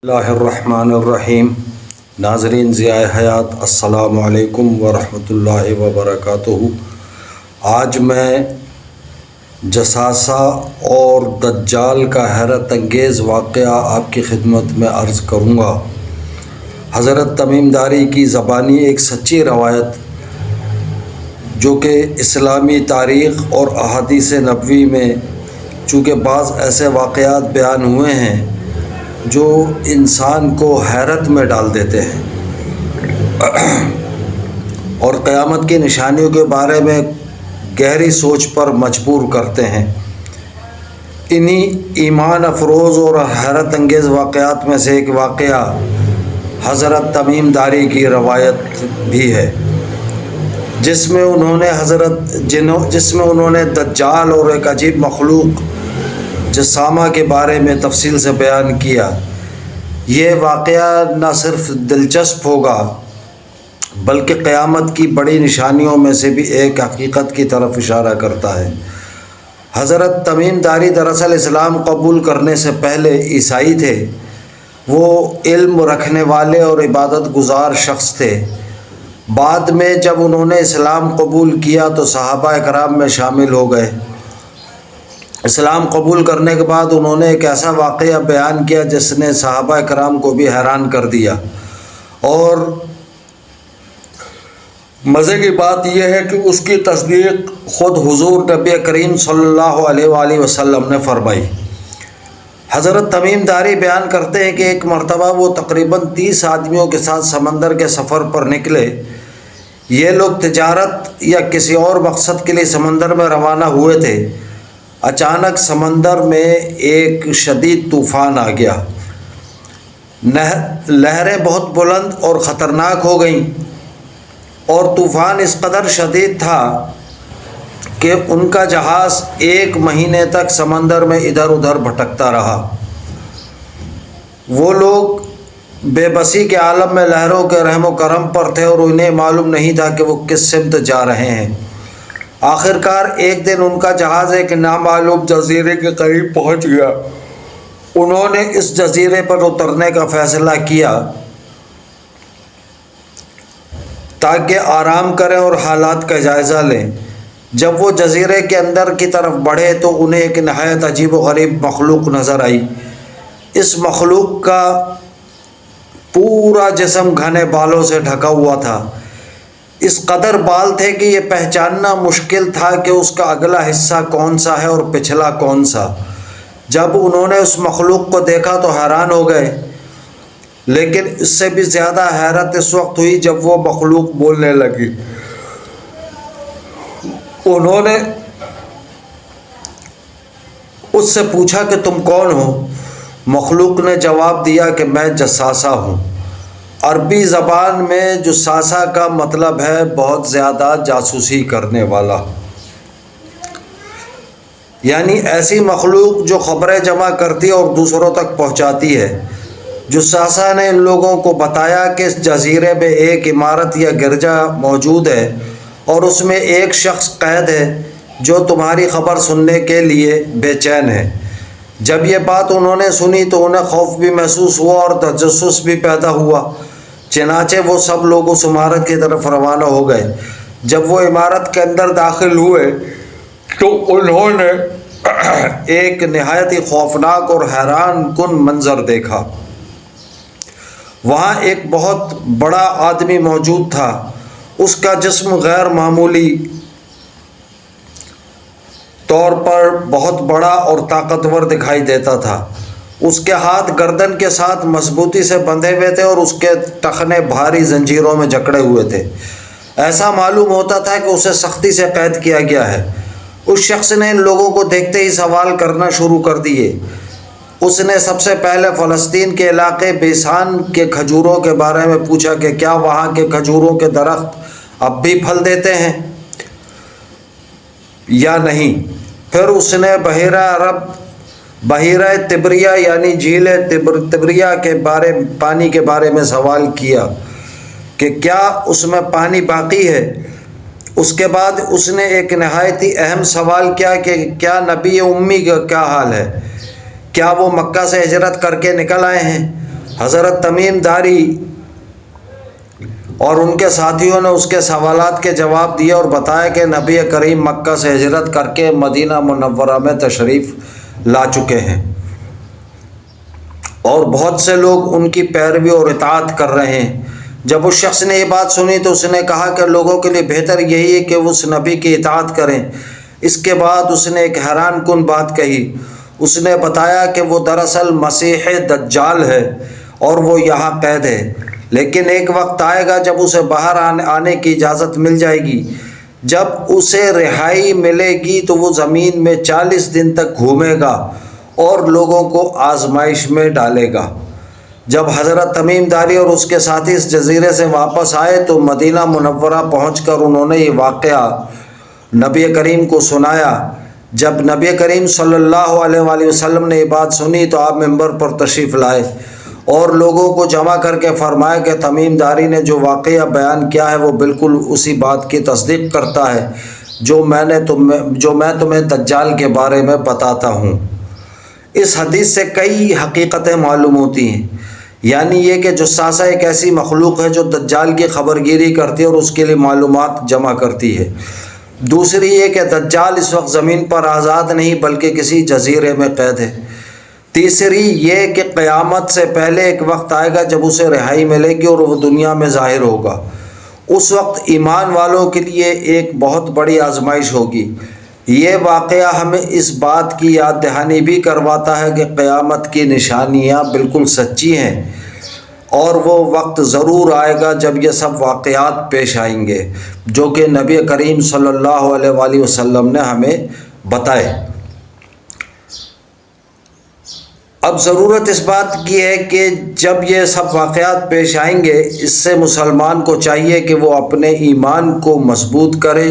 اللہ الرحمن الرحیم۔ ناظرین ضیاء حیات، السلام علیکم ورحمۃ اللہ وبرکاتہ۔ آج میں جساسہ اور دجال کا حیرت انگیز واقعہ آپ کی خدمت میں عرض کروں گا۔ حضرت تمیم داری کی زبانی ایک سچی روایت جو کہ اسلامی تاریخ اور احادیث نبوی میں چونکہ بعض ایسے واقعات بیان ہوئے ہیں جو انسان کو حیرت میں ڈال دیتے ہیں اور قیامت کی نشانیوں کے بارے میں گہری سوچ پر مجبور کرتے ہیں۔ انہی ایمان افروز اور حیرت انگیز واقعات میں سے ایک واقعہ حضرت تمیم داری کی روایت بھی ہے، جس میں انہوں نے دجال اور ایک عجیب مخلوق جسامہ کے بارے میں تفصیل سے بیان کیا۔ یہ واقعہ نہ صرف دلچسپ ہوگا بلکہ قیامت کی بڑی نشانیوں میں سے بھی ایک حقیقت کی طرف اشارہ کرتا ہے۔ حضرت تمیم داری دراصل اسلام قبول کرنے سے پہلے عیسائی تھے۔ وہ علم رکھنے والے اور عبادت گزار شخص تھے۔ بعد میں جب انہوں نے اسلام قبول کیا تو صحابہ کرام میں شامل ہو گئے۔ اسلام قبول کرنے کے بعد انہوں نے ایک ایسا واقعہ بیان کیا جس نے صحابہ کرام کو بھی حیران کر دیا، اور مزے کی بات یہ ہے کہ اس کی تصدیق خود حضور نبی کریم صلی اللہ علیہ وآلہ وسلم نے فرمائی۔ حضرت تمیم داری بیان کرتے ہیں کہ ایک مرتبہ وہ تقریباً 30 آدمیوں کے ساتھ سمندر کے سفر پر نکلے۔ یہ لوگ تجارت یا کسی اور مقصد کے لیے سمندر میں روانہ ہوئے تھے۔ اچانک سمندر میں ایک شدید طوفان آ گیا۔ لہریں بہت بلند اور خطرناک ہو گئیں، اور طوفان اس قدر شدید تھا کہ ان کا جہاز 1 مہینے تک سمندر میں ادھر ادھر بھٹکتا رہا۔ وہ لوگ بے بسی کے عالم میں لہروں کے رحم و کرم پر تھے اور انہیں معلوم نہیں تھا کہ وہ کس سمت جا رہے ہیں۔ آخرکار ایک دن ان کا جہاز ایک نامعلوم جزیرے کے قریب پہنچ گیا۔ انہوں نے اس جزیرے پر اترنے کا فیصلہ کیا تاکہ آرام کریں اور حالات کا جائزہ لیں۔ جب وہ جزیرے کے اندر کی طرف بڑھے تو انہیں ایک نہایت عجیب و غریب مخلوق نظر آئی۔ اس مخلوق کا پورا جسم گھنے بالوں سے ڈھکا ہوا تھا۔ اس قدر بال تھے کہ یہ پہچاننا مشکل تھا کہ اس کا اگلا حصہ کون سا ہے اور پچھلا کون سا۔ جب انہوں نے اس مخلوق کو دیکھا تو حیران ہو گئے، لیکن اس سے بھی زیادہ حیرت اس وقت ہوئی جب وہ مخلوق بولنے لگی۔ انہوں نے اس سے پوچھا کہ تم کون ہو؟ مخلوق نے جواب دیا کہ میں جساسہ ہوں۔ عربی زبان میں جساسہ کا مطلب ہے بہت زیادہ جاسوسی کرنے والا، یعنی ایسی مخلوق جو خبریں جمع کرتی اور دوسروں تک پہنچاتی ہے۔ جساسہ نے ان لوگوں کو بتایا کہ اس جزیرے میں ایک عمارت یا گرجا موجود ہے اور اس میں ایک شخص قید ہے جو تمہاری خبر سننے کے لیے بے چین ہے۔ جب یہ بات انہوں نے سنی تو انہیں خوف بھی محسوس ہوا اور تجسس بھی پیدا ہوا۔ چنانچہ وہ سب لوگ اس عمارت کی طرف روانہ ہو گئے۔ جب وہ عمارت کے اندر داخل ہوئے تو انہوں نے ایک نہایت ہی خوفناک اور حیران کن منظر دیکھا۔ وہاں ایک بہت بڑا آدمی موجود تھا۔ اس کا جسم غیر معمولی طور پر بہت بڑا اور طاقتور دکھائی دیتا تھا۔ اس کے ہاتھ گردن کے ساتھ مضبوطی سے بندھے ہوئے تھے اور اس کے ٹخنے بھاری زنجیروں میں جکڑے ہوئے تھے۔ ایسا معلوم ہوتا تھا کہ اسے سختی سے قید کیا گیا ہے۔ اس شخص نے ان لوگوں کو دیکھتے ہی سوال کرنا شروع کر دیے۔ اس نے سب سے پہلے فلسطین کے علاقے بیسان کے کھجوروں کے بارے میں پوچھا کہ کیا وہاں کے کھجوروں کے درخت اب بھی پھل دیتے ہیں یا نہیں۔ پھر اس نے بحیرہ تبریہ یعنی جھیل تبریہ کے پانی کے بارے میں سوال کیا کہ کیا اس میں پانی باقی ہے۔ اس کے بعد اس نے ایک نہایت ہی اہم سوال کیا کہ کیا نبی امی کا کیا حال ہے، کیا وہ مکہ سے ہجرت کر کے نکل آئے ہیں۔ حضرت تمیم داری اور ان کے ساتھیوں نے اس کے سوالات کے جواب دیے اور بتایا کہ نبی کریم مکہ سے ہجرت کر کے مدینہ منورہ میں تشریف لا چکے ہیں اور بہت سے لوگ ان کی پیروی اور اطاعت کر رہے ہیں۔ جب اس شخص نے یہ بات سنی تو اس نے کہا کہ لوگوں کے لیے بہتر یہی ہے کہ وہ اس نبی کی اطاعت کریں۔ اس کے بعد اس نے ایک حیران کن بات کہی۔ اس نے بتایا کہ وہ دراصل مسیح دجال ہے اور وہ یہاں قید ہے، لیکن ایک وقت آئے گا جب اسے باہر آنے کی اجازت مل جائے گی۔ جب اسے رہائی ملے گی تو وہ زمین میں 40 دن تک گھومے گا اور لوگوں کو آزمائش میں ڈالے گا۔ جب حضرت تمیم داری اور اس کے ساتھی اس جزیرے سے واپس آئے تو مدینہ منورہ پہنچ کر انہوں نے یہ واقعہ نبی کریم کو سنایا۔ جب نبی کریم صلی اللہ علیہ وآلہ وسلم نے یہ بات سنی تو آپ ممبر پر تشریف لائے اور لوگوں کو جمع کر کے فرمایا کہ تمیم داری نے جو واقعہ بیان کیا ہے وہ بالکل اسی بات کی تصدیق کرتا ہے جو میں تمہیں دجال کے بارے میں بتاتا ہوں۔ اس حدیث سے کئی حقیقتیں معلوم ہوتی ہیں، یعنی یہ کہ جساسہ ایک ایسی مخلوق ہے جو دجال کی خبرگیری کرتی ہے اور اس کے لیے معلومات جمع کرتی ہے۔ دوسری یہ کہ دجال اس وقت زمین پر آزاد نہیں بلکہ کسی جزیرے میں قید ہے۔ تیسری یہ کہ قیامت سے پہلے ایک وقت آئے گا جب اسے رہائی ملے گی اور وہ دنیا میں ظاہر ہوگا۔ اس وقت ایمان والوں کے لیے ایک بہت بڑی آزمائش ہوگی۔ یہ واقعہ ہمیں اس بات کی یاد دہانی بھی کرواتا ہے کہ قیامت کی نشانیاں بالکل سچی ہیں اور وہ وقت ضرور آئے گا جب یہ سب واقعات پیش آئیں گے جو کہ نبی کریم صلی اللہ علیہ وآلہ وسلم نے ہمیں بتائے۔ اب ضرورت اس بات کی ہے کہ جب یہ سب واقعات پیش آئیں گے اس سے مسلمان کو چاہیے کہ وہ اپنے ایمان کو مضبوط کرے،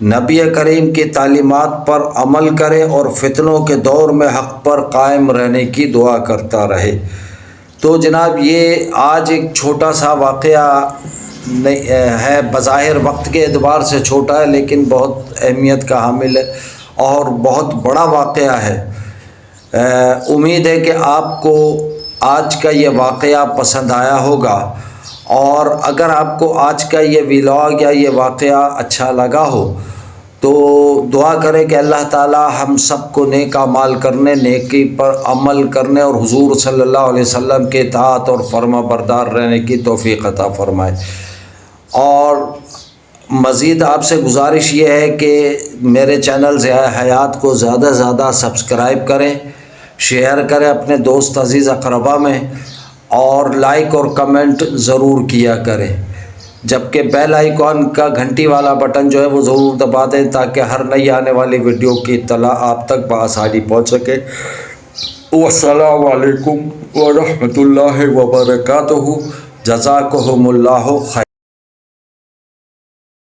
نبی کریم کی تعلیمات پر عمل کرے اور فتنوں کے دور میں حق پر قائم رہنے کی دعا کرتا رہے۔ تو جناب یہ آج ایک چھوٹا سا واقعہ ہے، بظاہر وقت کے اعتبار سے چھوٹا ہے لیکن بہت اہمیت کا حامل ہے اور بہت بڑا واقعہ ہے۔ امید ہے کہ آپ کو آج کا یہ واقعہ پسند آیا ہوگا، اور اگر آپ کو آج کا یہ ولاگ یا یہ واقعہ اچھا لگا ہو تو دعا کریں کہ اللہ تعالی ہم سب کو نیک اعمال کرنے، نیکی پر عمل کرنے اور حضور صلی اللہ علیہ وسلم کے اطاعت اور فرما بردار رہنے کی توفیق عطا فرمائے۔ اور مزید آپ سے گزارش یہ ہے کہ میرے چینل ضیاء حیات کو زیادہ سے زیادہ سبسکرائب کریں، شیئر کریں اپنے دوست عزیز اقربا میں، اور لائک اور کمنٹ ضرور کیا کریں، جبکہ بیل آئیکن کا گھنٹی والا بٹن جو ہے وہ ضرور دبا دیں تاکہ ہر نئی آنے والی ویڈیو کی اطلاع آپ تک بآسانی پہنچ سکے۔ والسلام علیکم ورحمۃ اللہ وبرکاتہ۔ جزاکہم اللہ خیر۔